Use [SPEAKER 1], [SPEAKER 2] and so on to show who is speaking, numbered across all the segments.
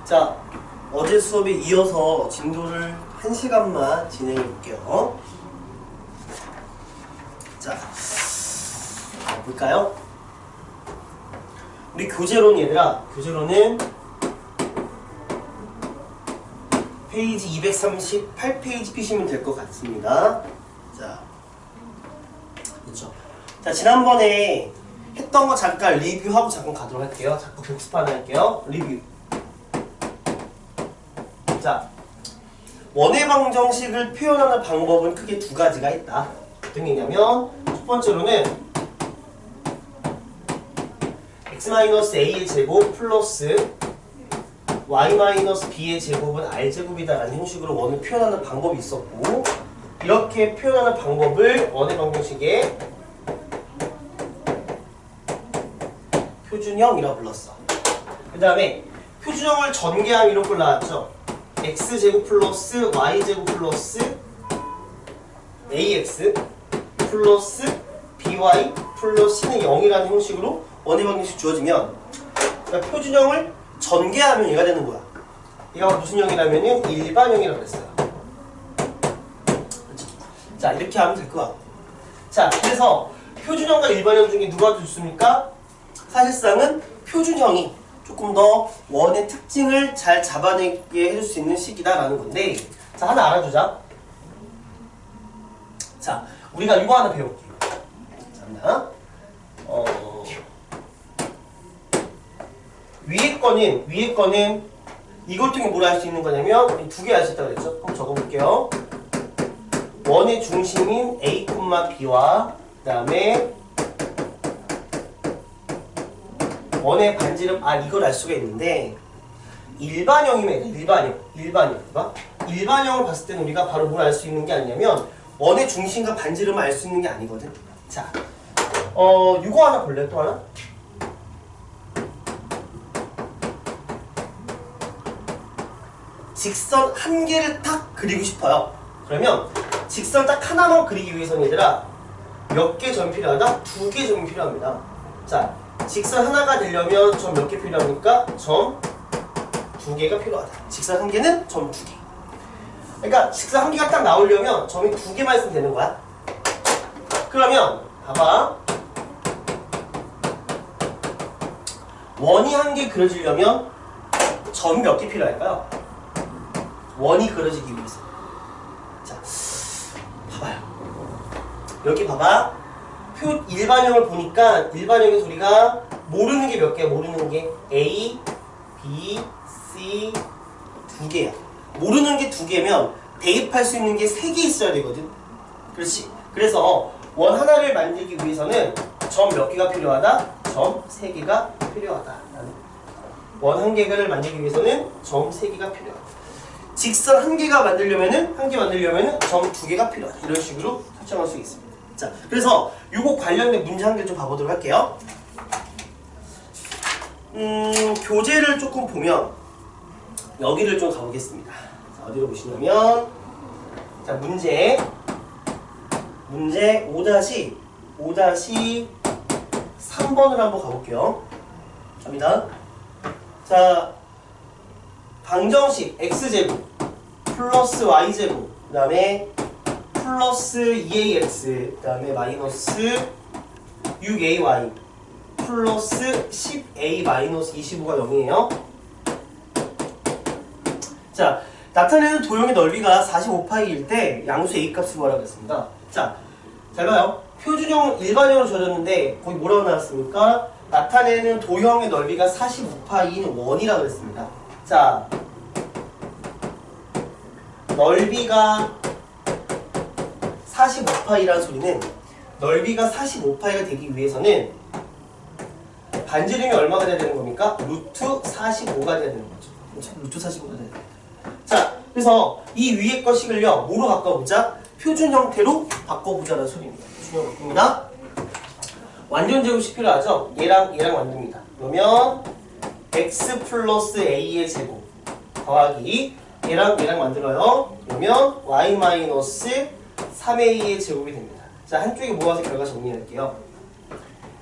[SPEAKER 1] 자, 어제 수업에 이어서 진도를 1시간만 진행해 볼게요. 자, 볼까요? 우리 교재론 얘들아, 교재론은 페이지 238페이지 피시면 될 것 같습니다. 자, 그렇죠. 자, 지난번에 했던 거 잠깐 리뷰하고 잠깐 가도록 할게요. 자꾸 복습 하나 할게요. 리뷰. 자, 원의 방정식을 표현하는 방법은 크게 두 가지가 있다. 어떤 게 있냐면, 첫 번째로는 x-a의 제곱 플러스 y-b의 제곱은 r제곱이다 라는 형식으로 원을 표현하는 방법이 있었고, 이렇게 표현하는 방법을 원의 방정식의 표준형이라고 불렀어. 그 다음에 표준형을 전개하면 이런 걸 나왔죠. x제곱 플러스 y제곱 플러스 ax 플러스 by 플러스 c는 0이라는 형식으로 원의 방정식 주어지면, 그러니까 표준형을 전개하면 얘가 되는 거야. 얘가 무슨 형이라면요? 일반형이라고 그랬어요. 그렇죠? 자, 이렇게 하면 될 것 같고. 자, 그래서 표준형과 일반형 중에 누가 더 좋습니까? 사실상은 표준형이 조금 더 원의 특징을 잘 잡아내게 해줄 수 있는 식이다라는 건데, 자, 하나 알아두자. 자, 우리가 이거 하나 배울게요. 자, 위에 거는 이걸 통해 뭘 알 수 있는 거냐면, 두 개 알 수 있다고 그랬죠? 한번 적어볼게요. 원의 중심인 a, b와 그 다음에 원의 반지름 r, 이걸 알 수가 있는데, 일반형이면 일반형을 봤을 때는 우리가 바로 뭘 알 수 있는 게 아니냐면, 원의 중심과 반지름을 알 수 있는 게 아니거든. 자, 이거 하나 볼래? 또 하나? 직선 한 개를 딱 그리고 싶어요. 그러면 직선 딱 하나만 그리기 위해서는 얘들아 몇 개 점이 필요하다? 두 개 점이 필요합니다. 자, 직선 하나가 되려면 점 몇 개 필요합니까? 점 두 개가 필요하다. 직선 한 개는 점 두 개. 그러니까 직선 한 개가 딱 나오려면 점이 두 개만 있으면 되는 거야. 그러면 봐봐. 원이 한 개 그려지려면 점이 몇 개 필요할까요? 원이 그려지기 위해서. 자, 봐봐요. 여기 봐봐. 일반형을 보니까 일반형에서 우리가 모르는 게 몇 개야? 모르는 게 A, B, C 두 개야. 모르는 게 두 개면 대입할 수 있는 게 세 개 있어야 되거든. 그렇지. 그래서 원 하나를 만들기 위해서는 점 몇 개가 필요하다? 점 세 개가 필요하다. 원 한 개를 만들기 위해서는 점 세 개가 필요하다. 직선 한 개 만들려면은 점 두 개가 필요하다. 이런 식으로 설정할 수 있습니다. 자, 그래서 요거 관련된 문제 한 개 좀 봐보도록 할게요. 교재를 조금 보면 여기를 좀 가보겠습니다. 자, 어디로 보시냐면, 자, 문제 5-3번을 한번 가볼게요. 갑니다. 자, 방정식 x제곱 플러스 y제곱 그 다음에 플러스 2ax 그 다음에 마이너스 6ay 플러스 10a 마이너스 25가 0이에요. 자, 나타내는 도형의 넓이가 45파이일 때 양수 a 값을 뭐라고 했습니다. 자, 잘 봐요. 표준형 일반형으로 줘졌는데 거기 뭐라고 나왔습니까? 나타내는 도형의 넓이가 45파이인 원이라고 했습니다. 자, 넓이가 45파이라는 소리는 넓이가 45파이가 되기 위해서는 반지름이 얼마가 돼야 되는 겁니까? 루트 45가 돼야 되는 거죠. 루트 45가 돼야 됩니다. 자, 그래서 이 위에 거 식을요, 뭐로 바꿔보자? 표준 형태로 바꿔보자라는 소리입니다. 표준형 바꿉니다. 완전 제곱식 필요하죠? 얘랑 만듭니다. 그러면 x 플러스 a의 제곱 더하기 얘랑 만들어요. 그러면 y 마이너스 3a의 제곱이 됩니다. 자, 한쪽에 모아서 결과 정리할게요.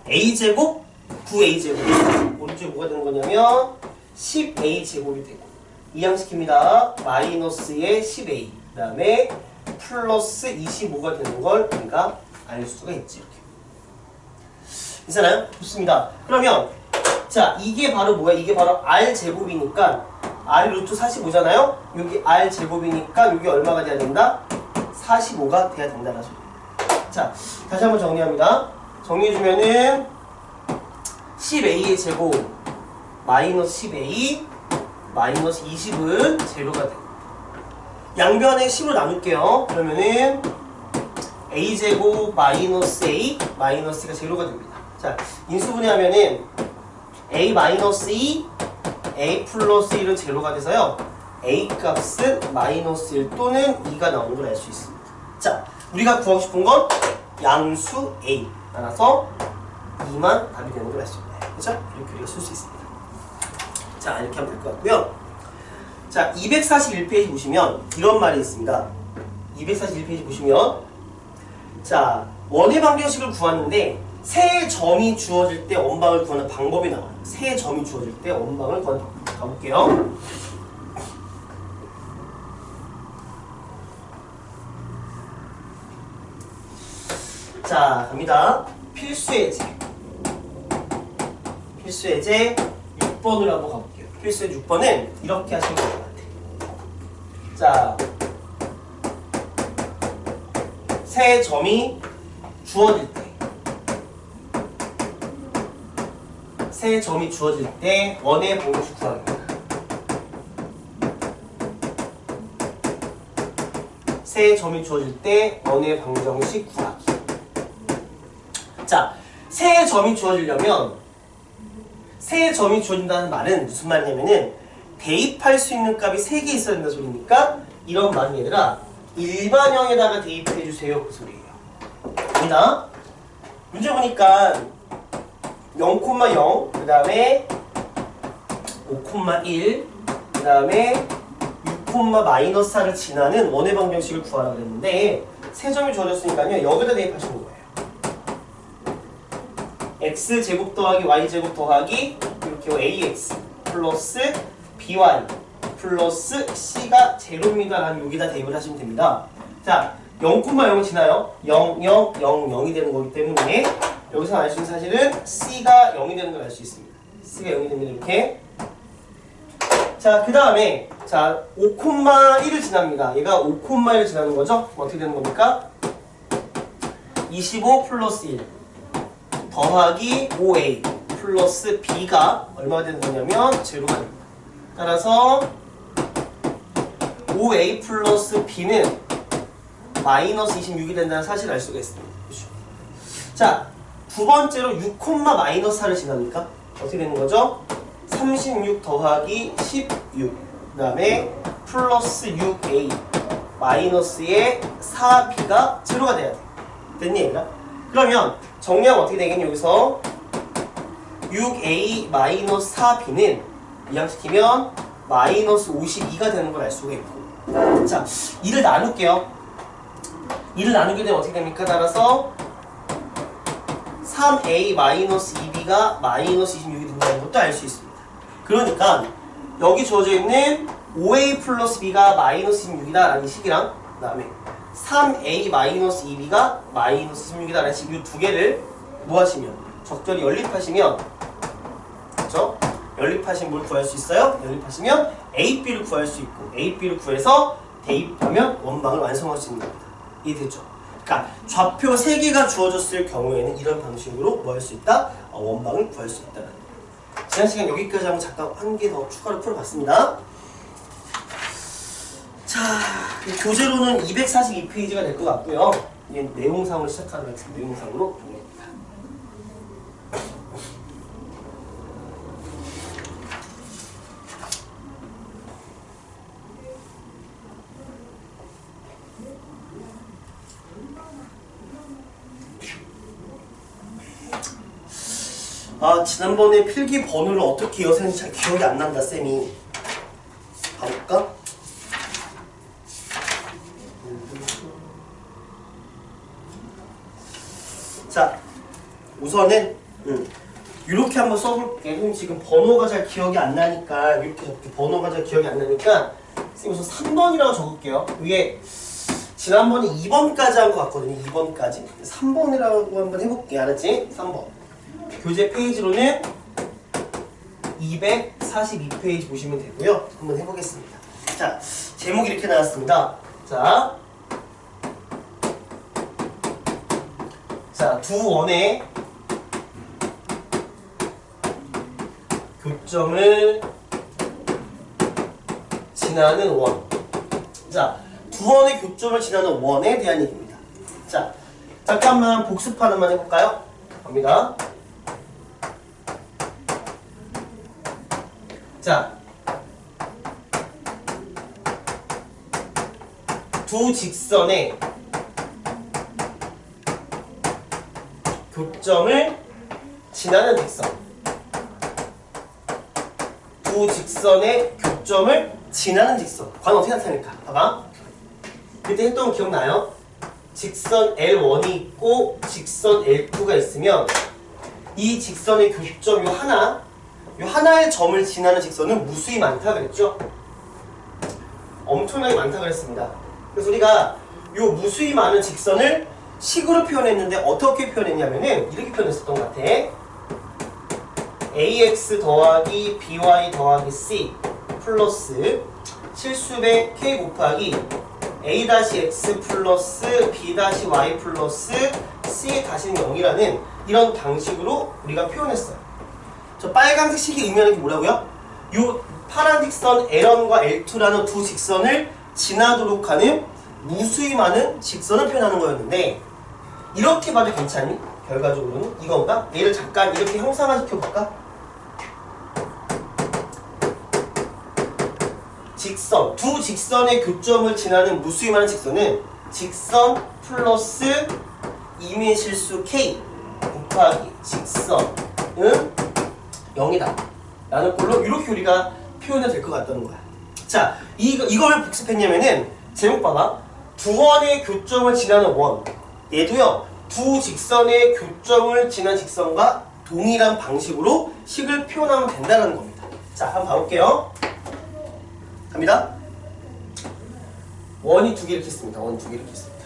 [SPEAKER 1] a제곱 9a제곱 오른쪽에 뭐가 되는 거냐면 10a제곱이 되고, 이항시킵니다. 마이너스의 10a 그 다음에 플러스 25가 되는 걸 우리가 알 수가 있지. 이렇게. 괜찮아요? 좋습니다. 그러면 자 이게 바로 뭐야? 이게 바로 r제곱이니까 r이 루트 45잖아요? 여기 r제곱이니까 여기 얼마가 돼야 된다? 45가 돼야 된다는 소리. 자 다시 한번 정리합니다. 정리해주면은 10a의 제곱 마이너스 10a 마이너스 20은 제로가 돼. 양변에 10으로 나눌게요. 그러면은 a제곱 마이너스 a 마이너스가 제로가 됩니다. 자 인수분해하면은 a 마이너스 2 a 플러스 1은 제로가 돼서요. a 값은 마이너스 1 또는 2가 나오는 걸 알 수 있습니다. 자 우리가 구하고 싶은 건 양수 a 따라서 2만 답이 되는 걸 알 수 있네요. 그렇죠? 이렇게 우리가 쓸 수 있습니다. 자 이렇게 하면 될 것 같고요. 자 241페이지 보시면 이런 말이 있습니다. 241페이지 보시면 자 원의 방정식을 구하는데 세 점이 주어질 때 원방을 구하는 방법이 나와요. 세 점이 주어질 때 원방을 구하는 방법 가볼게요. 자 갑니다. 필수예제 필수예제 6번으로 한번 가볼게요. 필수예제 6번은 이렇게 하시면 될 것 같아요. 자 세 점이 주어질 때 세 점이 주어질 때 원의 방정식 구합니다. 세 점이 주어질 때 원의 방정식 구하기. 자, 세 점이 주어지려면 세 점이 주어진다는 말은 무슨 말이냐면은 대입할 수 있는 값이 3개 있어야 된다는 소리니까 이런 말은 얘들아 일반형에다가 대입해 주세요 그 소리예요. 갑니다. 문제 보니까 0,0 그 다음에 5,1 그 다음에 6,-4를 지나는 원의 방정식을 구하라고 그랬는데 세 점이 주어졌으니까요 여기다 대입하시는 거예요. x제곱 더하기 y제곱 더하기 이렇게 ax 플러스 by 플러스 c가 제로입니다 라는 여기다 대입을 하시면 됩니다. 자 0,0이 지나요. 0, 0, 0, 0이 되는 거기 때문에 여기서 알 수 있는 사실은 c가 0이 되는 걸 알 수 있습니다. c가 0이 됩니다. 이렇게. 자, 그 다음에 자 5,1을 지납니다. 얘가 5,1을 지나는 거죠. 어떻게 되는 겁니까? 25 플러스 1 더하기 5a 플러스 b가 얼마가 되는 거냐면 제로가 됩니다. 따라서 5a 플러스 b는 마이너스 26이 된다는 사실을 알 수가 있습니다. 그렇죠? 자, 두 번째로 6,-4를 지납니까? 어떻게 되는 거죠? 36 더하기 16 그 다음에 플러스 6a 마이너스의 4b가 제로가 돼야 돼. 됐니 얘들아? 그러면 정리하면 어떻게 되겠니? 여기서 6a 마이너스 4b는 이항시키면 마이너스 52가 되는 걸 알 수가 있고. 자, 이를 나눌게요. 이를 나누게 되면 어떻게 됩니까? 따라서 3a 마이너스 2b가 마이너스 26이 된다는 것도 알 수 있습니다. 그러니까 여기 주어져 있는 5a 플러스 b가 마이너스 26이다 라는 식이랑 그 다음에 3a 마이너스 2b가 마이너스 16이다 라는 식 이 두 개를 뭐 하시면 적절히 연립하시면 그렇죠? 연립하신 뭘 구할 수 있어요? 연립하시면 a, b를 구할 수 있고 a, b를 구해서 대입하면 원방을 완성할 수 있는 겁니다. 이해되죠? 그러니까 좌표 3개가 주어졌을 경우에는 이런 방식으로 뭐 할 수 있다? 원방을 구할 수 있다는 거예요. 지난 시간 여기까지 하고 잠깐 한 개 더 추가로 풀어봤습니다. 자, 교재로는 242페이지가 될 것 같고요. 이제 내용상으로 시작하는 것 같은 내용상으로 보냅니다. 아, 지난번에 필기 번호를 어떻게 이어서는지 잘 기억이 안 난다, 쌤이. 가볼까? 자, 우선은 이렇게 한번 써볼게. 선생님 지금 번호가 잘 기억이 안 나니까 이렇게 적게 번호가 잘 기억이 안 나니까 선생님 우선 3번이라고 적을게요. 이게 지난번에 2번까지 한 것 같거든요. 2번까지 3번이라고 한번 해볼게. 알았지? 3번 교재 페이지로는 242페이지 보시면 되고요. 한번 해보겠습니다. 자, 제목이 이렇게 나왔습니다. 자, 두 원의 교점을 지나는 원. 자, 두 원의 교점을 지나는 원에 대한 얘기입니다. 자, 잠깐만 복습 하나만 해볼까요? 갑니다. 자, 두 직선의 교점을 지나는 직선. 두 직선의 교점을 지나는 직선. 과연 어떻게 나타낼까? 봐봐. 그때 했던 거 기억나요? 직선 L1이 있고 직선 L2가 있으면 이 직선의 교점 요 하나의 점을 지나는 직선은 무수히 많다 그랬죠? 엄청나게 많다 그랬습니다. 그래서 우리가 요 무수히 많은 직선을 식으로 표현했는데 어떻게 표현했냐면은 이렇게 표현했었던 것 같아. ax 더하기 by 더하기 c 플러스 실수배 k 곱하기 a-x 플러스 b-y 플러스 c-는 0이라는 이런 방식으로 우리가 표현했어요. 저 빨간색 식이 의미하는 게 뭐라고요? 요 파란 직선 L1과 L2라는 두 직선을 지나도록 하는 무수히 많은 직선을 표현하는 거였는데 이렇게 봐도 괜찮니? 결과적으로는 이건가? 얘를 잠깐 이렇게 형상화 시켜볼까? 직선, 두 직선의 교점을 지나는 무수히 많은 직선은 직선 플러스 이민실수 K 곱하기 직선은 0이다 라는 걸로 이렇게 우리가 표현해도 될 것 같다는 거야. 자, 이걸 왜 복습했냐면은 제목 봐봐. 두 원의 교점을 지나는 원. 얘도요, 두 직선의 교점을 지난 직선과 동일한 방식으로 식을 표현하면 된다는 겁니다. 자, 한번 봐볼게요. 갑니다. 원이 두 개 이렇게 있습니다. 원 두 개 이렇게 있습니다.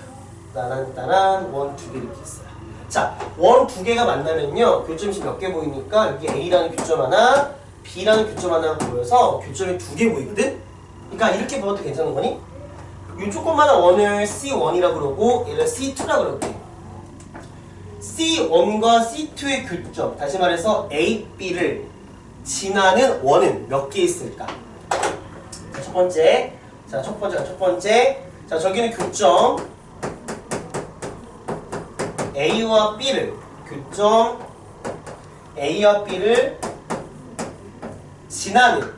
[SPEAKER 1] 따란 원 두 개 이렇게 있어요. 자, 원 두 개가 만나면요, 교점이 몇 개 보이니까 여기 A라는 교점 하나, B라는 교점 하나 보여서 교점이 두 개 보이거든? 그러니까 이렇게 봐도 괜찮은 거니? 이 조그마한 원을 C1이라고 그러고 얘를 C2라고 그러게. C1과 C2의 교점, 다시 말해서 A, B를 지나는 원은 몇 개 있을까? 첫 번째. 자, 저기는 교점 A와 B를 지나는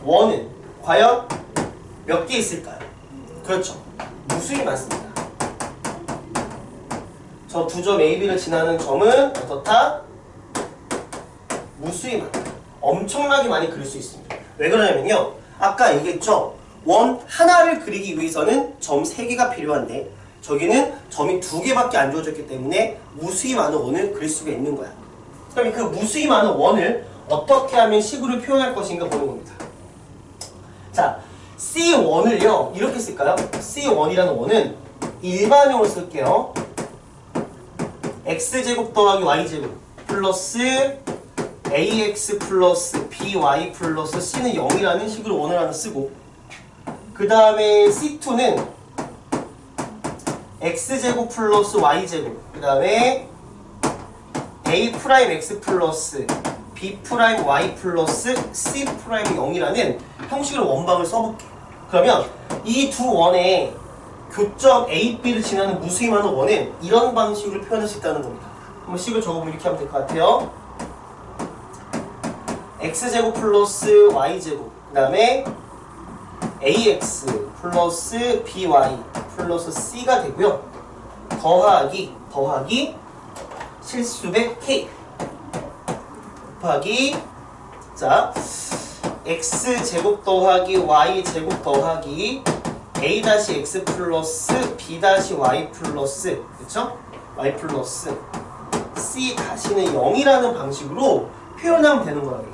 [SPEAKER 1] 원은 과연 몇 개 있을까요? 그렇죠. 무수히 많습니다. 저 두 점 A, B를 지나는 점은 어떻다? 무수히 많다. 엄청나게 많이 그릴 수 있습니다. 왜 그러냐면요, 아까 얘기했죠. 원 하나를 그리기 위해서는 점 3개가 필요한데 저기는 점이 2개밖에 안 주어졌기 때문에 무수히 많은 원을 그릴 수가 있는 거야. 그럼 그 무수히 많은 원을 어떻게 하면 식으로 표현할 것인가 보는 겁니다. 자, C1을요 이렇게 쓸까요? C1이라는 원은 일반형으로 쓸게요. x제곱 더하기 y제곱 플러스 ax 플러스 by 플러스 c는 0이라는 식으로 원을 하나 쓰고, 그 다음에 C2는 x제곱 플러스 y제곱, 그 다음에 a 프라임 x 플러스 b 프라임 y 플러스 c 프라임 0이라는 형식으로 원방을 써볼게. 그러면 이 두 원의 교점 a, b를 지나는 무수히 많은 원은 이런 방식으로 표현할 수 있다는 겁니다. 한번 식을 적어보면 이렇게 하면 될 것 같아요. x제곱 플러스 y제곱, 그 다음에 ax 플러스 by 플러스 c가 되고요. 더하기 실수백 k 곱하기, 자, x제곱 더하기 y제곱 더하기 a-x 플러스 b-y 플러스, 그쵸? y 플러스 C 다시는 0이라는 방식으로 표현하면 되는 거라고.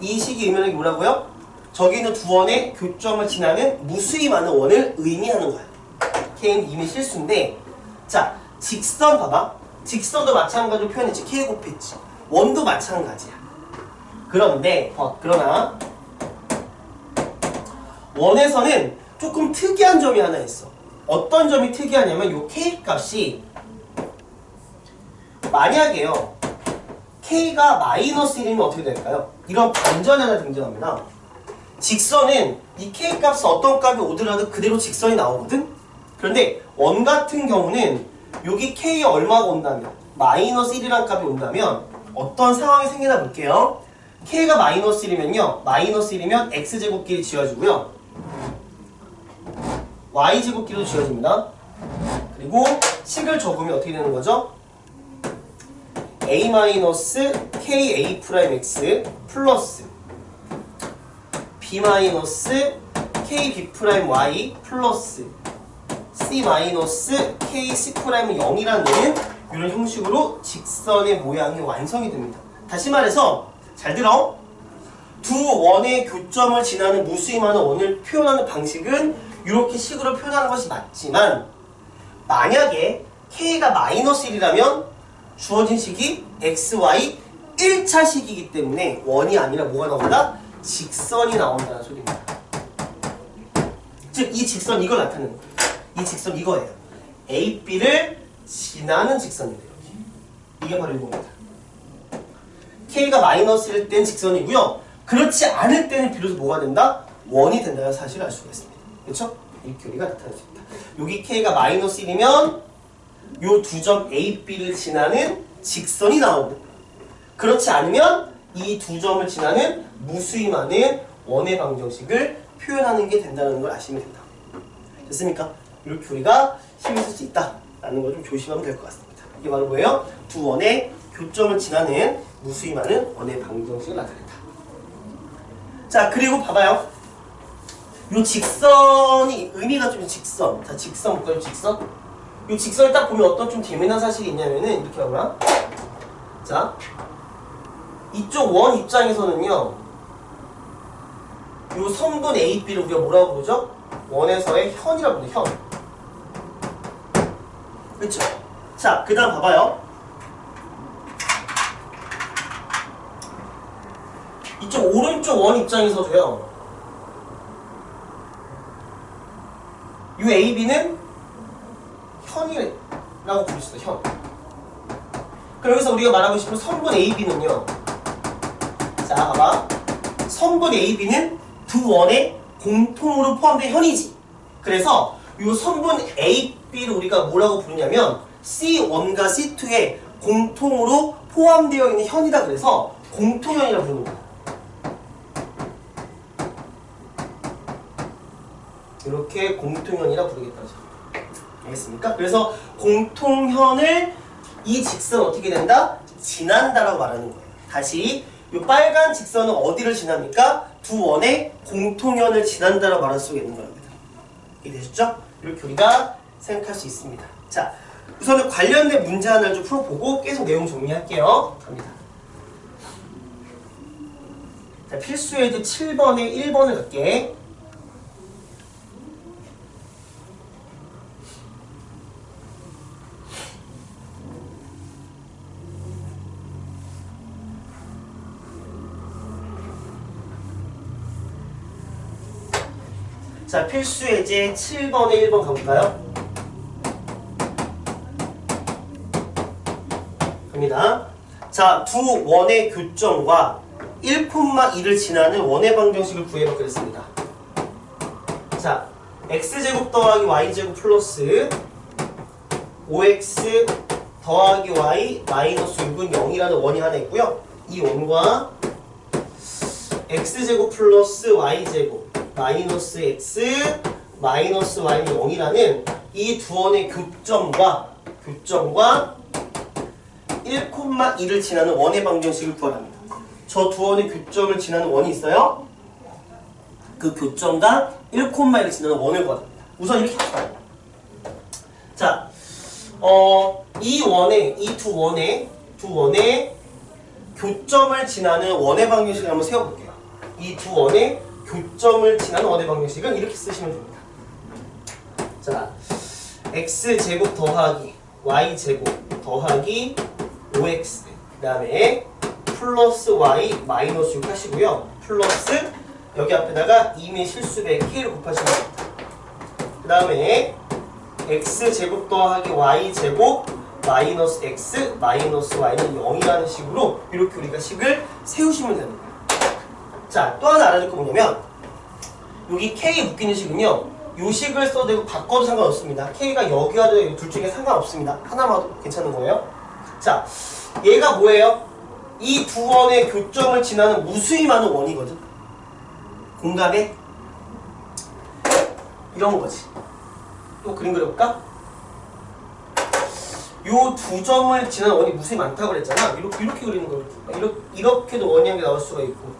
[SPEAKER 1] 이 식이 의미하는 게 뭐라고요? 저기 있는 두 원의 교점을 지나는 무수히 많은 원을 의미하는 거야. K는 이미 실수인데, 자, 직선 봐봐. 직선도 마찬가지로 표현했지. K 곱했지. 원도 마찬가지야. 그런데, 그러나 원에서는 조금 특이한 점이 하나 있어. 어떤 점이 특이하냐면 요 K 값이 만약에요 K가 마이너스 1이면 어떻게 될까요? 이런 반전이 하나 등장합니다. 직선은 이 K 값은 어떤 값이 오더라도 그대로 직선이 나오거든? 그런데 원 같은 경우는 여기 K에 얼마가 온다면 마이너스 1이라는 값이 온다면 어떤 상황이 생기나 볼게요. K가 마이너스 1이면요 마이너스 1이면 X제곱끼리 지워지고요 Y제곱끼리도 지워집니다. 그리고 식을 적으면 어떻게 되는 거죠? A-KA' X 플러스 B-KB' Y 플러스 C-KC' 0이라는 이런 형식으로 직선의 모양이 완성이 됩니다. 다시 말해서 잘 들어. 두 원의 교점을 지나는 무수히 많은 원을 표현하는 방식은 이렇게 식으로 표현하는 것이 맞지만 만약에 K가 마이너스 1이라면 주어진 식이 XY 1차 식이기 때문에 원이 아니라 뭐가 나온다? 직선이 나온다는 소리입니다. 즉 이 직선 이걸 나타내는 거예요. 이 직선 이거예요. A, B를 지나는 직선인데 이게 바로 이겁니다. K가 마이너스 1일 땐 직선이고요. 그렇지 않을 때는 비로소 뭐가 된다? 원이 된다는 사실을 알 수가 있습니다. 그렇죠? 이렇게 우리가 나타낼 수 있다. 여기 K가 마이너스 1이면 요 두 점 A, B를 지나는 직선이 나오고 그렇지 않으면 이 두 점을 지나는 무수히 많은 원의 방정식을 표현하는 게 된다는 걸 아시면 된다. 됐습니까? 이렇게 우리가 식을 쓸 수 있다라는 걸 좀 조심하면 될 것 같습니다. 이게 바로 뭐예요? 두 원의 교점을 지나는 무수히 많은 원의 방정식을 나타낸다. 자, 그리고 봐봐요. 요 직선이 의미가 좀 직선. 자, 직선 볼까요? 직선. 요 직선을 딱 보면 어떤 좀 재미난 사실이 있냐면은 이렇게 하거나. 자, 이쪽 원 입장에서는요. 요 선분 A, B를 우리가 뭐라고 부르죠? 원에서의 현이라고 부르죠. 현. 그렇죠? 자, 그 다음 봐봐요. 이쪽 오른쪽 원 입장에서도요. 이 AB는 현이라고 부를 수 있어요. 현. 그럼 여기서 우리가 말하고 싶은 선분 AB는요. 자, 봐봐. 선분 AB는 두 원의 공통으로 포함된 현이지. 그래서 이 선분 AB를 우리가 뭐라고 부르냐면 C1과 C2에 공통으로 포함되어 있는 현이다. 그래서 공통현이라고 부르는 거야. 이렇게 공통현이라 부르겠다죠. 알겠습니까? 그래서 공통현을 이 직선 어떻게 된다? 지난다라고 말하는 거예요. 다시 이 빨간 직선은 어디를 지납니까? 두 원의 공통현을 지난다라고 말할 수 있는 겁니다. 이해되셨죠? 이렇게 우리가 생각할 수 있습니다. 자, 우선은 관련된 문제 하나를 좀 풀어보고 계속 내용 정리할게요. 갑니다. 자, 필수에도 7번에 1번을 갈게. 자, 필수 예제 7번에 1번 가볼까요? 갑니다. 자, 두 원의 교점과 1,2를 지나는 원의 방정식을 구해봐 그랬습니다. 자, x제곱 더하기 y제곱 플러스 5x 더하기 y 마이너스 6은 0이라는 원이 하나 있고요. 이 원과 x제곱 플러스 y제곱 마이너스 x 마이너스 y는 0이라는 이 두 원의 교점과 1,2를 지나는 원의 방정식을 구하랍니다. 저 두 원의 교점을 지나는 원이 있어요. 그 교점과 1,1을 지나는 원을 구합니다. 우선 이렇게 합시다. 자, 이 두 원의 두 원의 교점을 지나는 원의 방정식을 한번 세워볼게요. 이 두 원의 교점을 지나는 원의 방정식은 이렇게 쓰시면 됩니다. 자, x제곱 더하기 y제곱 더하기 5x 그 다음에 플러스 y 마이너스 6 하시고요. 플러스 여기 앞에다가 2의 실수배 k를 곱하시면 됩니다. 그 다음에 x제곱 더하기 y제곱 마이너스 x 마이너스 y는 0이라는 식으로 이렇게 우리가 식을 세우시면 되는 거예요. 자, 또 하나 알아줄 거 뭐냐면 여기 k 묶이는 식은요. 요 식을 써도 되고 바꿔도 상관없습니다. k가 여기와 둘 중에 상관없습니다. 하나만 도 괜찮은 거예요. 자, 얘가 뭐예요? 이 두 원의 교점을 지나는 무수히 많은 원이거든. 공감해? 이런 거지. 또 그림 그려볼까? 요 두 점을 지나는 원이 무수히 많다고 그랬잖아. 이렇게 그리는 거예요. 이렇게도 원이 한 개 나올 수가 있고,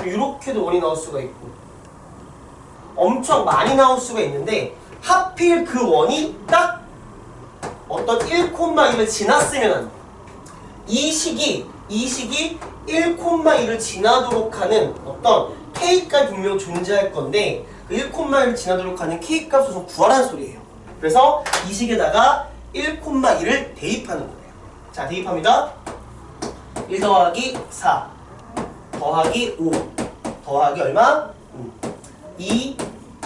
[SPEAKER 1] 이렇게도 원이 나올 수가 있고, 엄청 많이 나올 수가 있는데, 하필 그 원이 딱 어떤 1,1을 지났으면 안 돼. 이 식이 1,1을 지나도록 하는 어떤 k값이 분명 존재할 건데, 그 1,1을 지나도록 하는 k값을 좀 구하라는 소리예요. 그래서 이 식에다가 1,1을 대입하는 거예요. 자, 대입합니다. 1 더하기 4 더하기 5 더하기 얼마? 2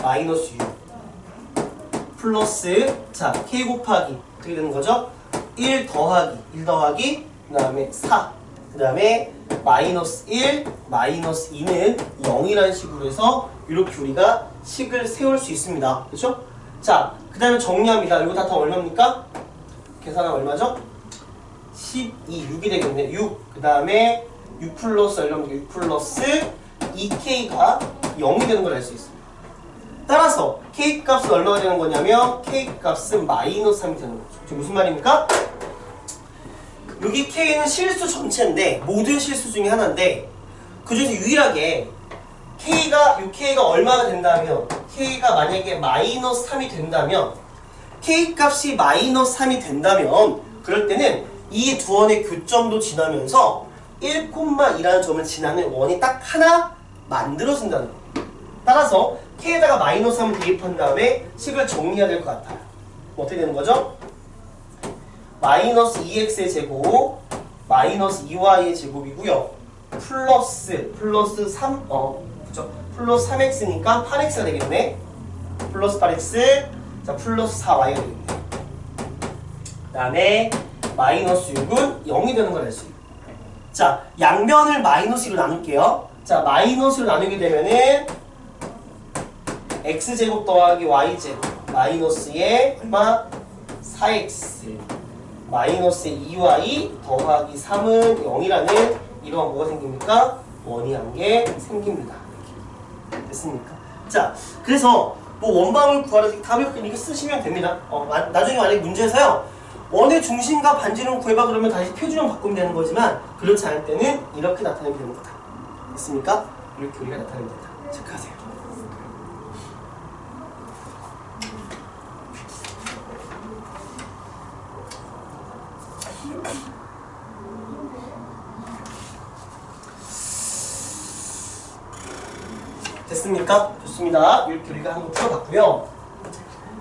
[SPEAKER 1] 마이너스 6 플러스 자, k 곱하기 어떻게 되는 거죠? 1 더하기 그 다음에 4 그 다음에 마이너스 1 마이너스 2는 0이라는 식으로 해서 이렇게 우리가 식을 세울 수 있습니다. 그렇죠? 자, 그 다음에 정리합니다. 이거 다 얼마입니까? 계산하면 얼마죠? 12, 6이 되겠네. 6. 그 다음에 6 플러스 얼마입니까? 6 플러스 2k가 0이 되는 걸 알 수 있습니다. 따라서 k값은 얼마가 되는 거냐면 k값은 마이너스 3이 되는 거죠. 지금 무슨 말입니까? 여기 k는 실수 전체인데 모든 실수 중에 하나인데 그중에서 유일하게 k가 얼마가 된다면 k가 만약에 마이너스 3이 된다면 k값이 마이너스 3이 된다면 그럴 때는 이 두 원의 교점도 지나면서 1,2라는 점을 지나는 원이 딱 하나 만들어진다는 거예요. 따라서 k에다가 마이너스 3을 대입한 다음에 식을 정리해야 될 것 같아요. 어떻게 되는 거죠? 마이너스 2x의 제곱 마이너스 2y의 제곱이고요. 플러스 3 그죠? 플러스 3x니까 8x가 되겠네. 플러스 8x 자 플러스 4y가 되겠네. 그 다음에 마이너스 6은 0이 되는 걸 알 수 있어요. 자, 양변을 마이너스로 나눌게요. 자, 마이너스로 나누게 되면은 x제곱 더하기 y제곱 마이너스에 얼마? 4x 마이너스 2y 더하기 3은 0이라는 이런 뭐가 생깁니까? 원이 한 개 생깁니다. 이렇게. 됐습니까? 자, 그래서 뭐 원방을 구하라 답을 이렇게 쓰시면 됩니다. 나중에 만약에 문제에서요 원의 중심과 반지름 구해봐 그러면 다시 표준형 바꾸면 되는 거지만 그렇지 않을 때는 이렇게 나타내면 되는 거다. 됐습니까? 이렇게 우리가 나타내면 된다. 체크하세요. 됐습니까? 좋습니다. 이렇게 우리가 한번 풀어봤고요.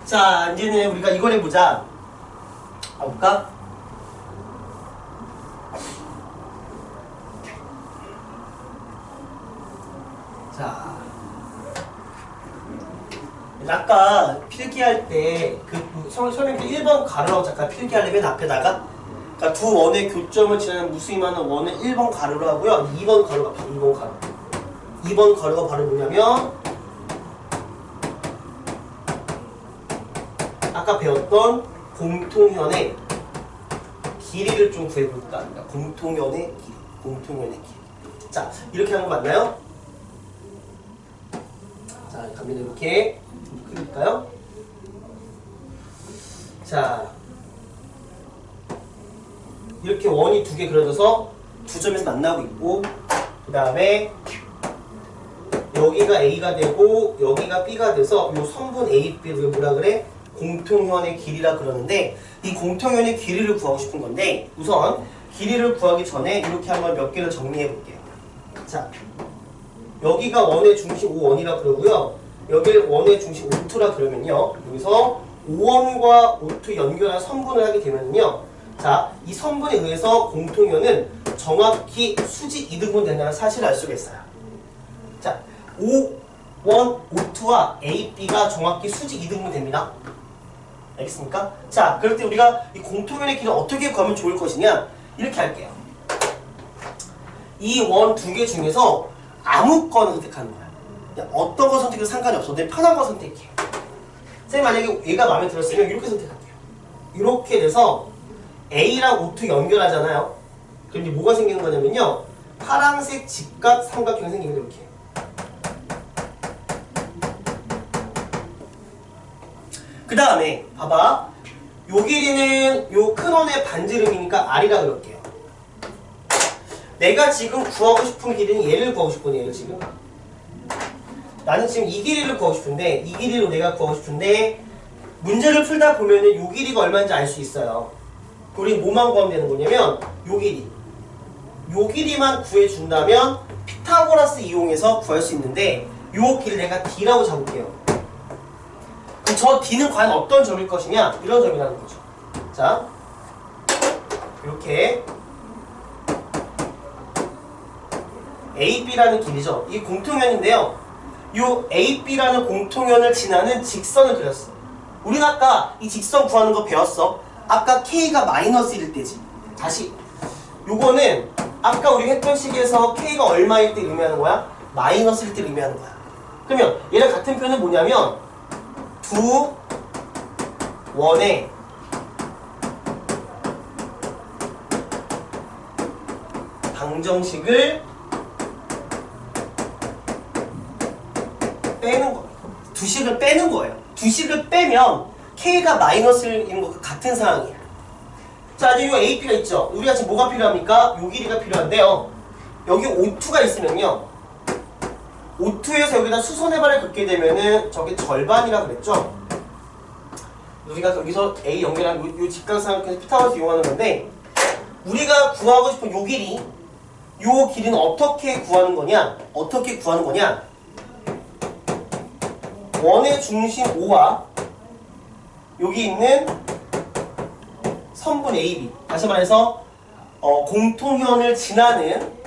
[SPEAKER 1] 자, 이제는 우리가 이걸 해보자. 가볼까? 자, 아까 필기할 때 설명 때 1번 가로라고 잠깐 필기하려면 앞에다가 그러니까 두 원의 교점을 지나는 무수히 많은 원은 1번 가로로 하고요. 2번 가로가 바로 2번 가로. 2번 가로가 바로 뭐냐면 아까 배웠던 공통현의 길이를 좀 구해볼까 합니다. 공통현의 길이. 자, 이렇게 하는 거 맞나요? 자, 갑니다. 이렇게 그릴까요? 자, 이렇게 원이 두 개 그려져서 두 점에서 만나고 있고 그 다음에 여기가 A가 되고 여기가 B가 돼서 이 성분 A, B를 뭐라 그래? 공통현의 길이라 그러는데 이 공통현의 길이를 구하고 싶은 건데 우선 길이를 구하기 전에 이렇게 한번 몇 개를 정리해 볼게요. 자, 여기가 원의 중심 5원이라 그러고요. 여기를 원의 중심 5투라 그러면요. 여기서 5원과 5투 연결한 선분을 하게 되면요. 자, 이 선분에 의해서 공통연은 정확히 수직 이등분 된다는 사실을 알 수가 있어요. 자, 5원, 5투와 A, B가 정확히 수직 이등분 됩니다. 알겠습니까? 자, 그럴 때 우리가 이 공통연의 길을 어떻게 구하면 좋을 것이냐? 이렇게 할게요. 이 원 두 개 중에서 아무거나 선택하는 거야. 그냥 어떤 거 선택해도 상관이 없어. 내 편한 거 선택해. 선생님 만약에 얘가 마음에 들었으면 이렇게 선택할게요. 이렇게 돼서 A랑 O2 연결하잖아요. 그럼 이제 뭐가 생기는 거냐면요. 파란색 직각 삼각형이 생기는 거예요. 이렇게. 그 다음에 봐봐. 요 길이는 요 큰 원의 반지름이니까 R이라 그럴게요. 내가 지금 구하고 싶은 길이는 얘를 구하고 싶거든. 얘를 지금. 나는 지금 이 길이를 구하고 싶은데 이 길이로 내가 구하고 싶은데 문제를 풀다 보면은 요 길이가 얼마인지 알 수 있어요. 우리 뭐만 구하면 되는 거냐면 요 길이. 요 길이만 구해준다면 피타고라스 이용해서 구할 수 있는데 요 길을 내가 D라고 잡을게요. 그럼 저 D는 과연 어떤 점일 것이냐? 이런 점이라는 거죠. 자, 이렇게 AB라는 길이죠. 이게 공통연인데요. 요 AB라는 공통연을 지나는 직선을 그렸어. 우리는 아까 이 직선 구하는 거 배웠어. 아까 K가 -1일 때지. 다시 요거는 아까 우리 했던 식에서 K가 얼마일 때 의미하는 거야? -1일 때 의미하는 거야. 그러면 얘랑 같은 표현은 뭐냐면 두 원의 방정식을 빼는 거예요. 두 식을 빼는 거예요. 두 식을 빼면 K가 -1인 것 같은 상황이에요. 자, 이제 요 AP가 있죠. 우리가 지금 뭐가 필요합니까? 요 길이가 필요한데요. 여기 O2가 있으면요. O2에서 여기다 수선해발을 긋게 되면은 저게 절반이라 그랬죠. 우리가 여기서 A 연결한 요 직각삼각형에서 피타고라스 이용하는 건데 우리가 구하고 싶은 요 길이 요 길이는 어떻게 구하는 거냐? 어떻게 구하는 거냐? 원의 중심 O와 여기 있는 선분 AB 다시 말해서 공통현을 지나는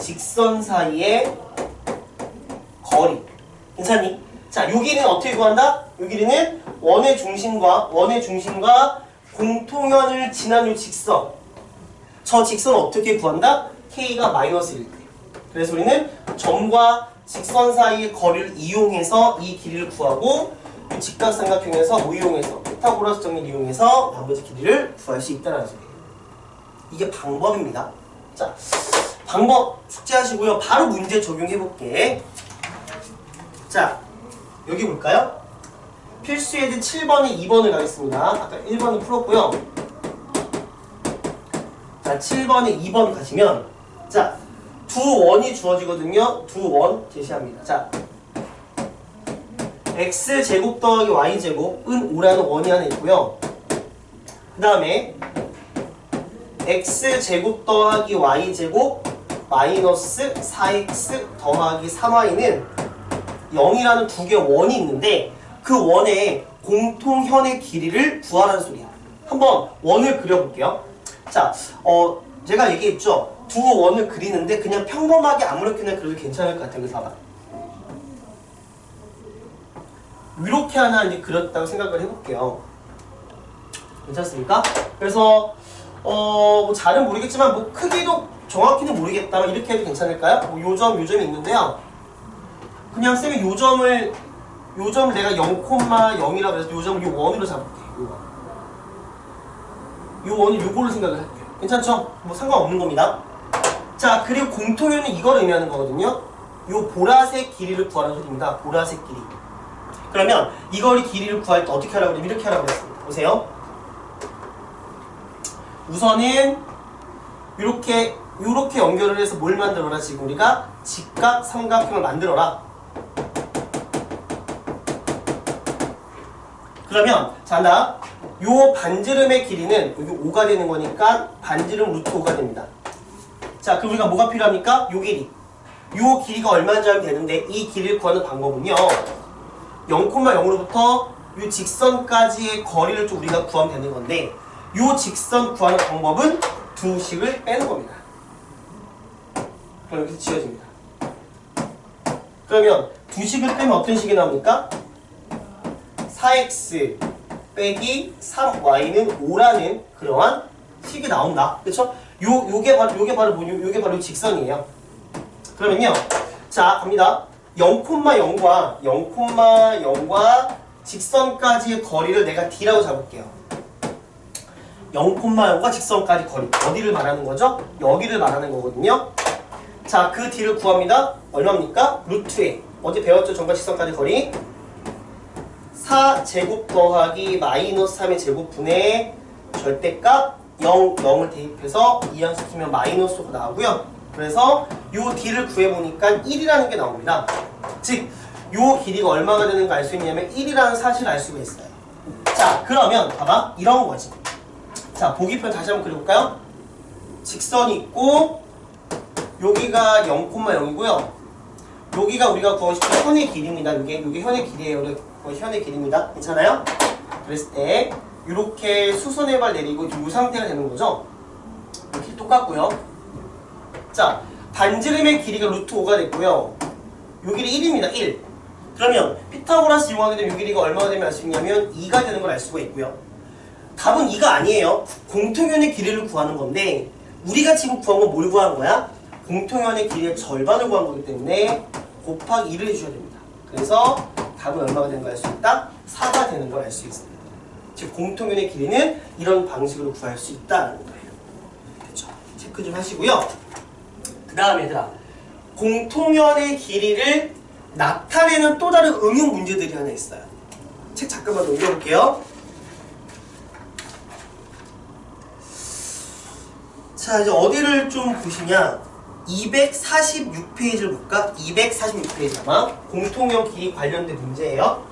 [SPEAKER 1] 직선 사이의 거리. 괜찮니? 자, 요 길이는 어떻게 구한다? 요 길이는 원의 중심과 공통현을 지난 요 직선. 저 직선을 어떻게 구한다? K가 -1일 때. 그래서 우리는 점과 직선 사이의 거리를 이용해서 이 길이를 구하고 직각삼각형에서 뭐 이용해서 피타고라스 정리를 이용해서 나머지 길이를 구할 수 있다는 소리예요. 이게 방법입니다. 자, 방법 숙지하시고요. 바로 문제 적용해 볼게. 자, 여기 볼까요? 필수예제 7번에 2번을 가겠습니다. 아까 1번은 풀었고요. 자, 7번에 2번 가시면 자, 두 원이 주어지거든요. 두 원 제시합니다. 자, x제곱 더하기 y제곱은 5라는 원이 하나 있고요. 그 다음에 x제곱 더하기 y제곱 마이너스 4x 더하기 3y는 0이라는 두 개의 원이 있는데 그 원의 공통현의 길이를 구하라는 소리야. 한번 원을 그려볼게요. 자, 제가 얘기했죠. 두 원을 그리는데 그냥 평범하게 아무렇게나 그려도 괜찮을 것 같아요. 그래서 봐봐. 이렇게 하나 이제 그렸다고 생각을 해볼게요. 괜찮습니까? 그래서 뭐 잘은 모르겠지만 뭐 크기도 정확히는 모르겠다. 이렇게 해도 괜찮을까요? 뭐 요점이 있는데요. 그냥 쌤이 요점을 내가 0,0이라고 해서 요점을 요 원으로 잡을게. 요 원이 요거를 생각을 할게요. 괜찮죠? 뭐 상관없는 겁니다. 자, 그리고 공통연은 이걸 의미하는 거거든요. 요 보라색 길이를 구하라는 소리입니다. 보라색 길이. 그러면 이걸 길이를 구할 때 어떻게 하라고 그러면 이렇게 하라고 했습니다. 보세요. 우선은 이렇게 연결을 해서 뭘 만들어라? 지금 우리가 직각 삼각형을 만들어라. 그러면 자, 요 반지름의 길이는 여기 5가 되는 거니까 반지름 루트 5가 됩니다. 자, 그럼 우리가 뭐가 필요합니까? 요 길이. 요 길이가 얼마인지 알면 되는데 이 길이를 구하는 방법은요. 0,0으로부터 요 직선까지의 거리를 좀 우리가 구하면 되는 건데 요 직선 구하는 방법은 두 식을 빼는 겁니다. 그럼 이렇게 지워집니다. 그러면 두 식을 빼면 어떤 식이 나옵니까? 4x 빼기 3y는 5라는 그러한 식이 나온다. 그렇죠? 요게 바로 직선이에요. 그러면요. 자, 갑니다. 0,0과 직선까지의 거리를 내가 d라고 잡을게요. 0,0과 직선까지 거리. 어디를 말하는 거죠? 여기를 말하는 거거든요. 자, 그 d를 구합니다. 얼마입니까? 루트에. 어제 배웠죠? 점과 직선까지 거리. 4제곱 더하기 마이너스 3의 제곱분의 절대값 0을 대입해서 이항시키면 마이너스 5가 나오고요. 그래서 요 d를 구해보니까 1이라는 게 나옵니다. 즉, 요 길이가 얼마가 되는가 알 수 있냐면 1이라는 사실을 알 수가 있어요. 자, 그러면 봐봐. 이런 거지. 자, 보기편 다시 한번 그려볼까요? 직선이 있고 여기가 0,0이고요. 여기가 우리가 구하고 싶은 현의 길이입니다. 요게 현의 길이에요. 현의 길이입니다. 괜찮아요? 그랬을 때 이렇게 수선의 발 내리고 이 상태가 되는 거죠. 이렇게 똑같고요. 자, 반지름의 길이가 루트 5가 됐고요. 요 길이 1입니다. 1. 그러면 피타고라스 이용하게 되면 요 길이가 얼마가 되면 알 수 있냐면 2가 되는 걸 알 수가 있고요. 답은 2가 아니에요. 공통연의 길이를 구하는 건데 우리가 지금 구한 건 뭘 구한 거야? 공통연의 길이의 절반을 구한 거기 때문에 곱하기 2를 해주셔야 됩니다. 그래서 답은 얼마가 되는 걸 알 수 있다? 4가 되는 걸 알 수 있습니다. 즉 공통연의 길이는 이런 방식으로 구할 수 있다는 거예요. 그렇죠? 체크 좀 하시고요. 그 다음에 얘들아, 공통연의 길이를 나타내는 또 다른 응용 문제들이 하나 있어요. 책 잠깐만 넘겨볼게요. 자, 이제 어디를 좀 보시냐? 246페이지를 볼까? 246페이지 아마 공통연 길이 관련된 문제예요.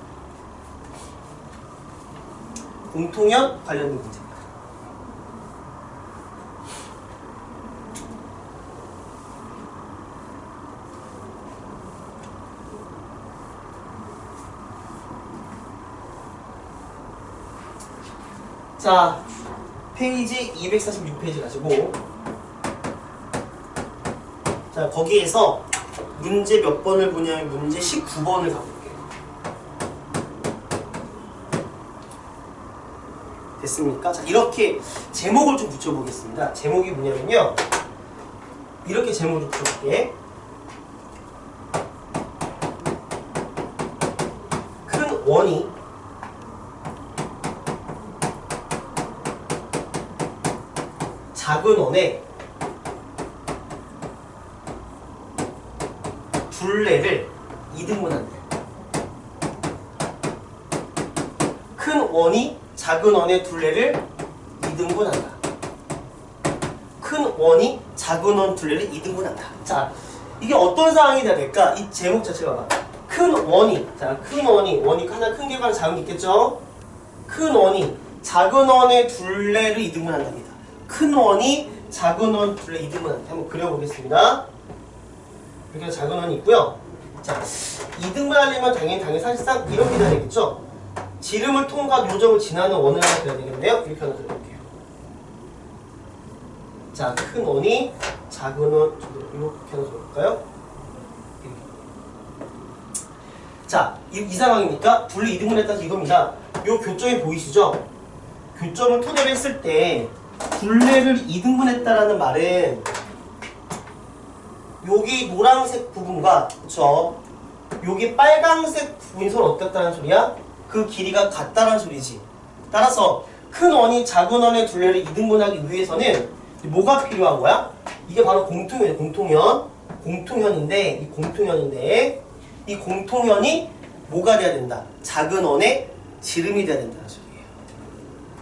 [SPEAKER 1] 공통연 관련된 문제입니다. 자, 페이지 246페이지 가지고 자, 거기에서 문제 몇 번을 보냐면 문제 19번을 가볼게요. 됐습니까? 자, 이렇게 제목을 좀 붙여보겠습니다. 제목이 뭐냐면요. 이렇게 제목을 좀 붙여볼게. 큰 원이 작은 원에 둘레를 2등분한대. 큰 원이 작은 원의 둘레를 2등분한다. 큰 원이 작은 원 둘레를 2등분한다. 자, 이게 어떤 상황이 돼야 될까? 이 제목 자체가 봐. 큰 원이, 자, 큰 원이 하나 큰 게 하나 작은 게 있겠죠? 큰 원이 작은 원의 둘레를 2등분한답니다. 큰 원이 작은 원 둘레 2등분한다. 한번 그려보겠습니다. 이렇게 작은 원이 있고요. 자, 2등분 하려면 당연히 사실상 이렇게 돼야 되겠죠? 지름을 통과 요점을 지나는 원을 하나 그려야 되겠네요. 이렇게 하나 그려볼게요. 자, 큰 원이 작은 원 이렇게 하나 그려볼까요? 자, 이 상황이니까 둘레 2등분 했다는 이겁니다. 요 교점이 보이시죠? 교점을 토대로 했을 때 둘레를 2등분 했다라는 말은 여기 노란색 부분과 그쵸? 여기 빨강색 부분이 서로 어떻다는 소리야? 그 길이가 같다는 소리지. 따라서 큰 원이 작은 원의 둘레를 2등분하기 위해서는 뭐가 필요한 거야? 이게 바로 공통연이에요. 공통연인데 이 공통연이 뭐가 돼야 된다? 작은 원의 지름이 돼야 된다는 소리예요.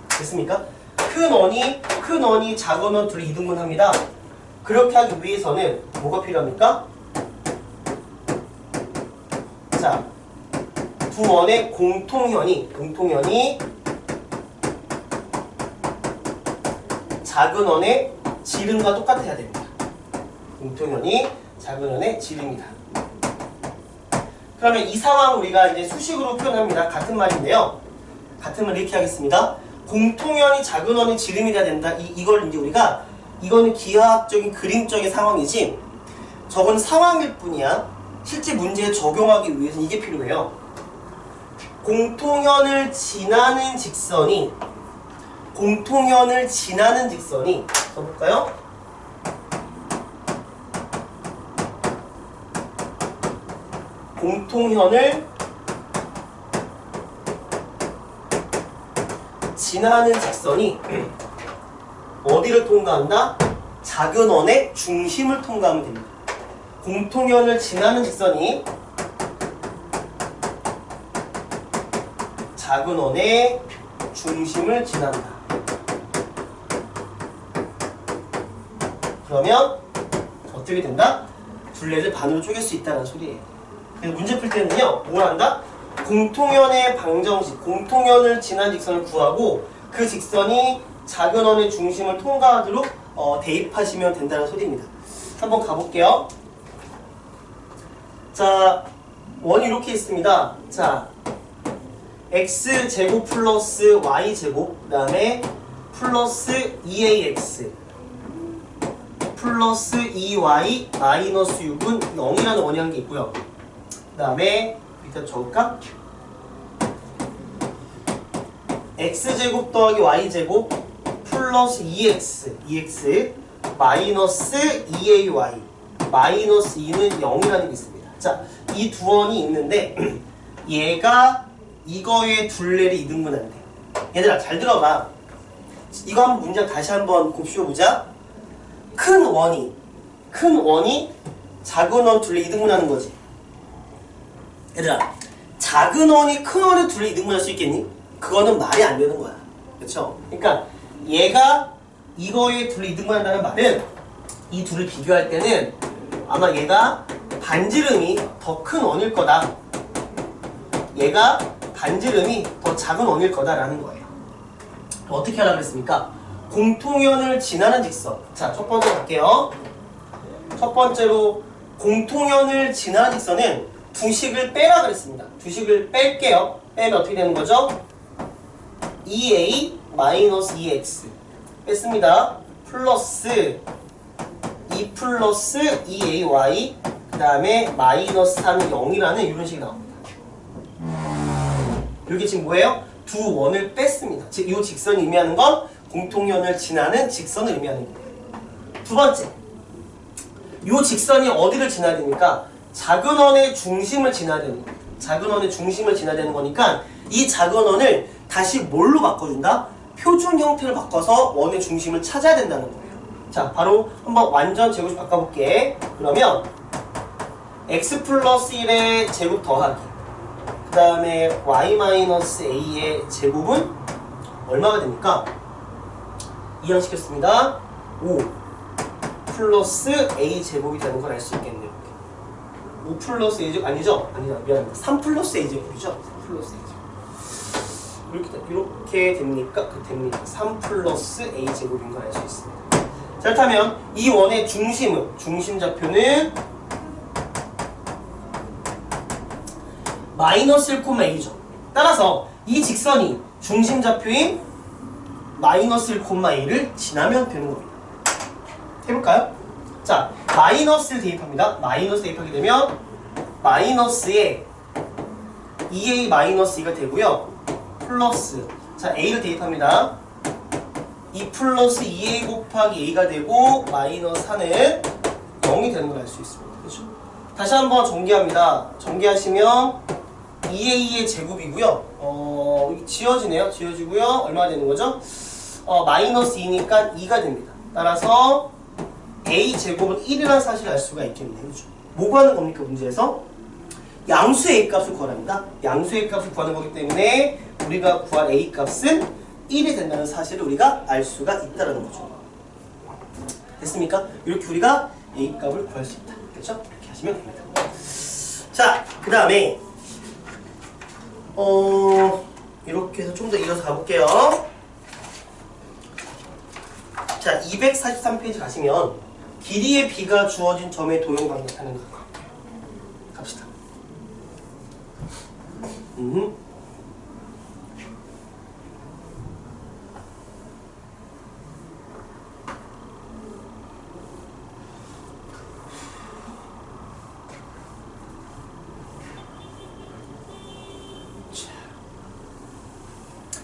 [SPEAKER 1] 됐습니까? 큰 원이 작은 원 둘레 2등분합니다. 그렇게 하기 위해서는 뭐가 필요합니까? 자, 두 원의 공통현이 작은 원의 지름과 똑같아야 됩니다. 공통현이 작은 원의 지름이다. 그러면 이 상황 우리가 이제 수식으로 표현합니다. 같은 말인데요. 같은 말 이렇게 하겠습니다. 공통현이 작은 원의 지름이 돼야 된다. 이걸 이제 우리가 이거는 기하학적인 그림적인 상황이지 저건 상황일 뿐이야. 실제 문제에 적용하기 위해서는 이게 필요해요. 공통현을 지나는 직선이 써볼까요? 공통현을 지나는 직선이 어디를 통과한다? 작은 원의 중심을 통과하면 됩니다. 공통현을 지나는 직선이 작은 원의 중심을 지난다. 그러면 어떻게 된다? 둘레를 반으로 쪼갤 수 있다는 소리예요. 그래서 문제 풀 때는요, 뭘 한다? 공통현의 방정식, 공통현을 지난 직선을 구하고 그 직선이 작은 원의 중심을 통과하도록 대입하시면 된다는 소리입니다. 한번 가볼게요. 자, 원이 이렇게 있습니다. 자, x제곱 플러스 y제곱, 그 다음에 플러스 2ax 플러스 2y 마이너스 6은 0이라는 원이 한 게 있고요. 그 다음에 일단 적을까? x제곱 더하기 y제곱 플러스 2x 마이너스 2ay 마이너스 2는 0이라는 게 있습니다. 자, 이 두 원이 있는데 얘가 이거의 둘레를 이등분한대. 얘들아 잘 들어봐. 이거 한번 문장 다시 한번 곱씹어보자. 큰 원이 작은 원 둘레 이등분하는 거지. 얘들아, 작은 원이 큰 원의 둘레 이등분할 수 있겠니? 그거는 말이 안 되는 거야. 그렇죠? 그러니까 얘가 이거의 둘레 이등분한다는 말은 이 둘을 비교할 때는 아마 얘가 반지름이 더 큰 원일 거다. 얘가 반지름이 더 작은 원일 거다라는 거예요. 어떻게 하라고 그랬습니까? 공통현을 지나는 직선. 자, 첫 번째 갈게요. 첫 번째로 공통현을 지나는 직선은 두 식을 빼라 그랬습니다. 두 식을 뺄게요. 빼면 어떻게 되는 거죠? 2a 마이너스 2x 뺐습니다. 플러스 2 플러스 2ay 그 다음에 마이너스 3이 0이라는 이런 식이 나옵니다. 이게 지금 뭐예요? 두 원을 뺐습니다. 즉, 이 직선이 의미하는 건 공통현을 지나는 직선을 의미하는 거예요. 두 번째, 이 직선이 어디를 지나야 됩니까? 작은 원의 중심을 지나야 되는 거예요. 작은 원의 중심을 지나야 되는 거니까 이 작은 원을 다시 뭘로 바꿔준다? 표준 형태를 바꿔서 원의 중심을 찾아야 된다는 거예요. 자, 바로 한번 완전 제곱 바꿔볼게. 그러면 x 플러스 1의 제곱 더하기 그 다음에 y-a의 제곱은 얼마가 됩니까? 이항시켰습니다. 5 플러스 a 제곱이 되는 걸 알 수 있겠네요. 5 플러스 a 제곱 아니죠? 아니죠. 미안합니다. 3 플러스 a 제곱이죠? 3 플러스 a 제곱. 이렇게 됩니까? 됩니다. 3 플러스 a 제곱인 걸 알 수 있습니다. 자, 그렇다면 이 원의 중심은, 중심좌표는 마이너스 1,a죠. 따라서 이 직선이 중심좌표인 마이너스 1,a를 지나면 되는 겁니다. 해볼까요? 자, 마이너스를 대입합니다. 마이너스 대입하게 되면 마이너스에 2a 마이너스 2가 되고요. 플러스, 자, a를 대입합니다. 2 플러스 2a 곱하기 a가 되고 마이너스 4는 0이 되는 걸 알 수 있습니다. 그렇죠? 다시 한번 정리합니다. 정리하시면 2a의 제곱이고요. 지워지네요. 지워지고요. 얼마가 되는 거죠? 마이너스 2니까 2가 됩니다. 따라서 a 제곱은 1이라는 사실을 알 수가 있겠네요. 그렇죠? 뭐 구하는 겁니까? 문제에서? 양수의 a 값을 구하랍니다. 양수의 a 값을 구하는 거기 때문에 우리가 구할 a 값은 1이 된다는 사실을 우리가 알 수가 있다는 거죠. 됐습니까? 이렇게 우리가 a 값을 구할 수 있다. 그렇죠? 이렇게 하시면 됩니다. 자, 그 다음에 이렇게 해서 좀 더 이어서 가볼게요. 자, 243페이지 가시면 길이의 b가 주어진 점의 도형 방정하는 거 갑시다.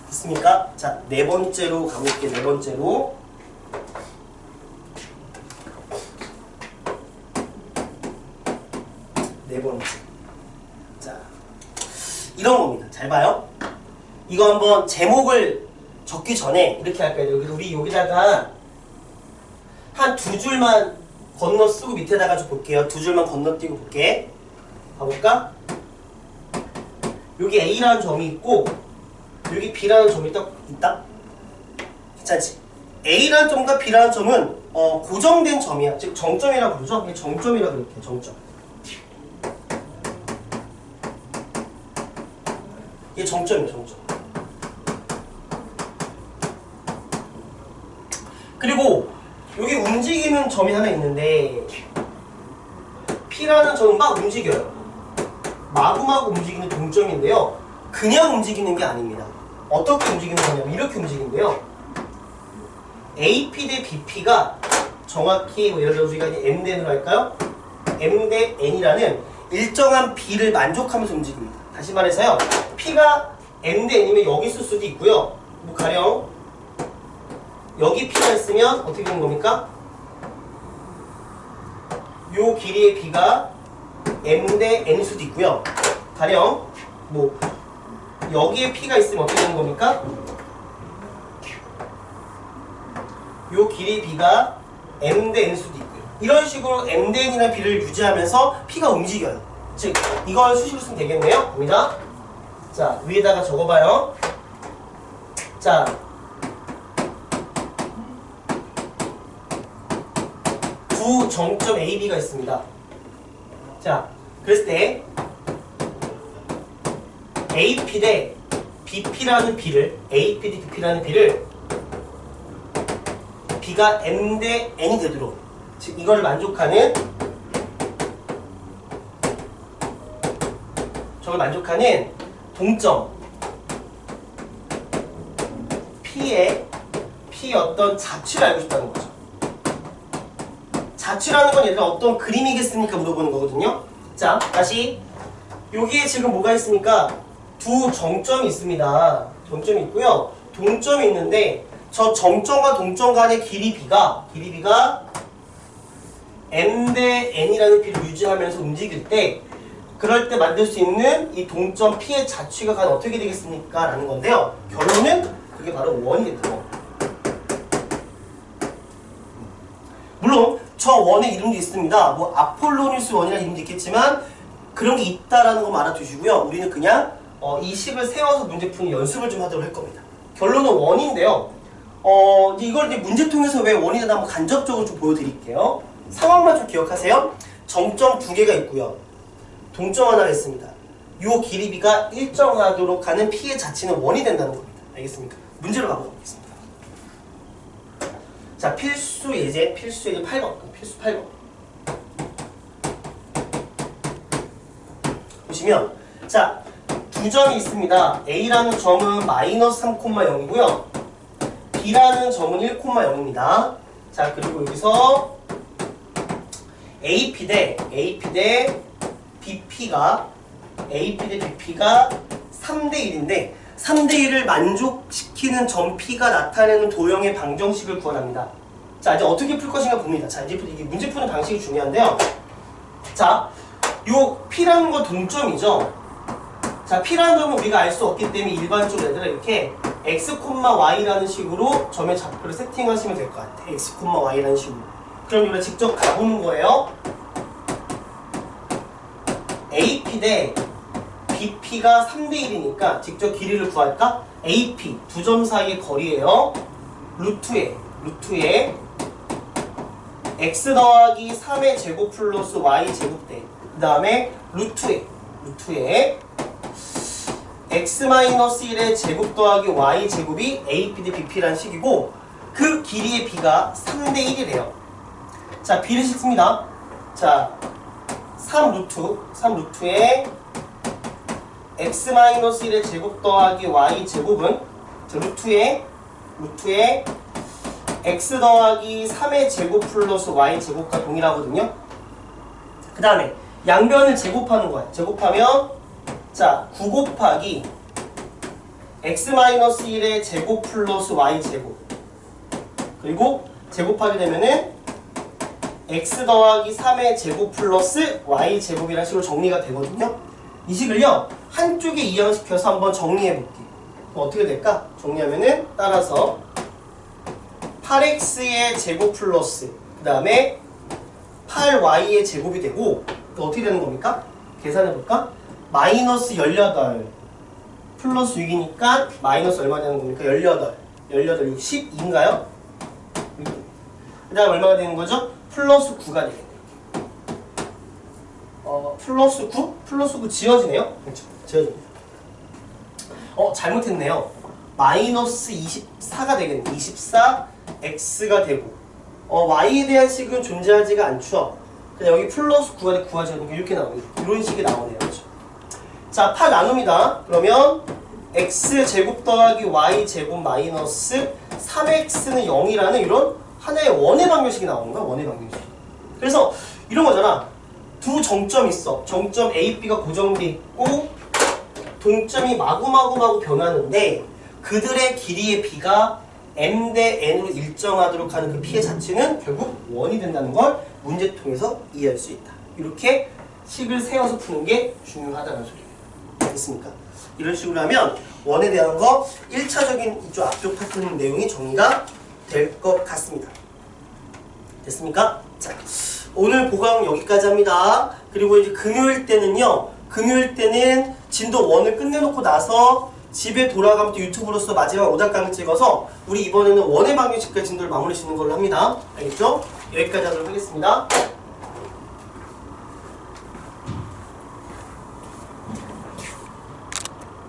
[SPEAKER 1] 됐습니까? 자, 네 번째로 가볼게요. 네 번째로. 네 번째. 자, 이런 겁니다. 잘 봐요. 이거 한번 제목을 적기 전에 이렇게 할까요? 우리 여기다가 한 두 줄만 건너 쓰고 밑에다가 좀 볼게요. 두 줄만 건너뛰고 볼게. 봐볼까? 여기 A라는 점이 있고 여기 B라는 점이 딱 있다? 괜찮지? A라는 점과 B라는 점은 고정된 점이야. 즉 정점이라고 부르죠? 정점이라고 그럴게요. 정점. 이게 정점이에요. 정점. 그리고 여기 움직이는 점이 하나 있는데 P라는 점은 막 움직여요. 마구마구 움직이는 동점인데요. 그냥 움직이는 게 아닙니다. 어떻게 움직이는 거냐면 이렇게 움직이는데요. AP 대 BP가 정확히 예를 들어서 우리가 M 대 N으로 할까요? M 대 N이라는 일정한 B를 만족하면서 움직입니다. 다시 말해서요. P가 M 대 N이면 여기 있을 수도 있고요. 뭐 가령 여기 P가 있으면 어떻게 되는 겁니까? 요 길이의 B가 M 대 N일 수도 있고요. 가령 뭐 여기에 P가 있으면 어떻게 되는 겁니까? 요 길이 B가 M 대 N일 수도 있고요. 이런 식으로 M 대 N이나 B를 유지하면서 P가 움직여요. 즉 이걸 수식으로 쓰면 되겠네요. 갑니다. 자, 위에다가 적어봐요. 자, 두 정점 A, B가 있습니다. 자, 그랬을 때 AP 대 BP라는 B를 AP 대 BP라는 B를 B가 M 대 N이 되도록 즉 이걸 만족하는 저걸 만족하는 동점 P의 어떤 자취를 알고 싶다는 거죠. 자취라는 건 예를 들어 어떤 그림이겠습니까? 물어보는 거거든요. 자, 다시 여기에 지금 뭐가 있습니까? 두 정점이 있습니다. 정점이 있고요. 동점이 있는데 저 정점과 동점 간의 길이 B가 M 대 N이라는 B를 유지하면서 움직일 때 그럴 때 만들 수 있는 이 동점 P의 자취가 과연 어떻게 되겠습니까? 라는 건데요. 결론은 그게 바로 원이겠죠. 물론 저 원의 이름도 있습니다. 뭐 아폴로니우스 원이라는 이름도 있겠지만 그런 게 있다라는 거 알아두시고요. 우리는 그냥 이 식을 세워서 문제 푸는 연습을 좀 하도록 할 겁니다. 결론은 원인데요. 이걸 이제 문제통에서 왜 원인이다 한번 간접적으로 좀 보여드릴게요. 상황만 좀 기억하세요. 정점 두 개가 있고요. 동점 하나가 있습니다. 요 길이 B가 일정하도록 하는 P의 자치는 원이 된다는 겁니다. 알겠습니까? 문제로 가보겠습니다. 자, 필수 예제 8번. 필수 8번. 보시면, 자, 두 점이 있습니다. A라는 점은 마이너스 3,0이고요. B라는 점은 1,0입니다. 자, 그리고 여기서 AP 대 BP가 3대 1인데 3대 1을 만족시키는 점 P가 나타내는 도형의 방정식을 구하랍니다. 자, 이제 어떻게 풀 것인가 봅니다. 자, 이제 이게 문제 푸는 방식이 중요한데요. 자, 요 P라는 건 동점이죠. 자, P라는 점은 우리가 알 수 없기 때문에 일반적으로 얘들아 이렇게 x, y라는 식으로 점의 좌표를 세팅하시면 될 것 같아요. x, y라는 식으로. 그럼 우리가 직접 가보는 거예요. AP 대 BP가 3대 1이니까 직접 길이를 구할까? AP, 두 점 사이의 거리예요. 루트에 x 더하기 3의 제곱 플러스 y 제곱 대 그 다음에 루트에 x-1의 제곱 더하기 y 제곱이 a, b 대 bp라는 식이고 그 길이의 b가 3대 1이래요. 자, b를 씻습니다. 자, 3루트에 x-1의 제곱 더하기 y 제곱은 루트에 x 더하기 3의 제곱 플러스 y 제곱과 동일하거든요. 그 다음에 양변을 제곱하는 거야. 제곱하면 자, 9 곱하기 x-1의 제곱 플러스 y 제곱, 그리고 제곱하게 되면은 x 더하기 3의 제곱 플러스 y 제곱이라는 식으로 정리가 되거든요. 이 식을요 한쪽에 이항시켜서 한번 정리해 볼게요. 그럼 어떻게 될까? 정리하면은 따라서 8x의 제곱 플러스 그 다음에 8y의 제곱이 되고 또 어떻게 되는 겁니까? 계산해 볼까? 마이너스 18 플러스 6이니까 마이너스 얼마 되는 겁니까? 18 6, 12인가요? 그 다음 얼마가 되는 거죠? 플러스 9가 되겠네요. 플러스 9? 플러스 9 지워지네요? 그렇죠. 지워집니다. 잘못했네요. 마이너스 24가 되겠네요. 24 x가 되고 y에 대한 식은 존재하지가 않죠. 그냥 여기 플러스 9가 되고 9가 지워지니까 이렇게 나오네요. 이런 식이 나오네요. 그렇죠. 자, 8 나눕니다. 그러면 x 제곱 더하기 y 제곱 마이너스 3x는 0이라는 이런 하나의 원의 방정식이 나오는 거야. 원의 방정식. 그래서 이런 거잖아. 두 정점이 있어. 정점 A, B가 고정돼 있고 동점이 마구마구 변하는데 그들의 길이의 B가 M 대 N으로 일정하도록 하는 그 P의 자체는 결국 원이 된다는 걸 문제 통해서 이해할 수 있다. 이렇게 식을 세워서 푸는 게 중요하다는 소리예요. 알겠습니까? 이런 식으로 하면 원에 대한 거 1차적인 이쪽 앞쪽 파트 내용이 정리가 될 것 같습니다. 됐습니까? 자, 오늘 보강 여기까지 합니다. 그리고 이제 금요일 때는요, 금요일 때는 진도 1을 끝내놓고 나서 집에 돌아가면서 유튜브로서 마지막 오답강을 찍어서 우리 이번에는 원의 방정식까지 진도를 마무리 짓는 걸로 합니다. 알겠죠? 여기까지 하도록 하겠습니다.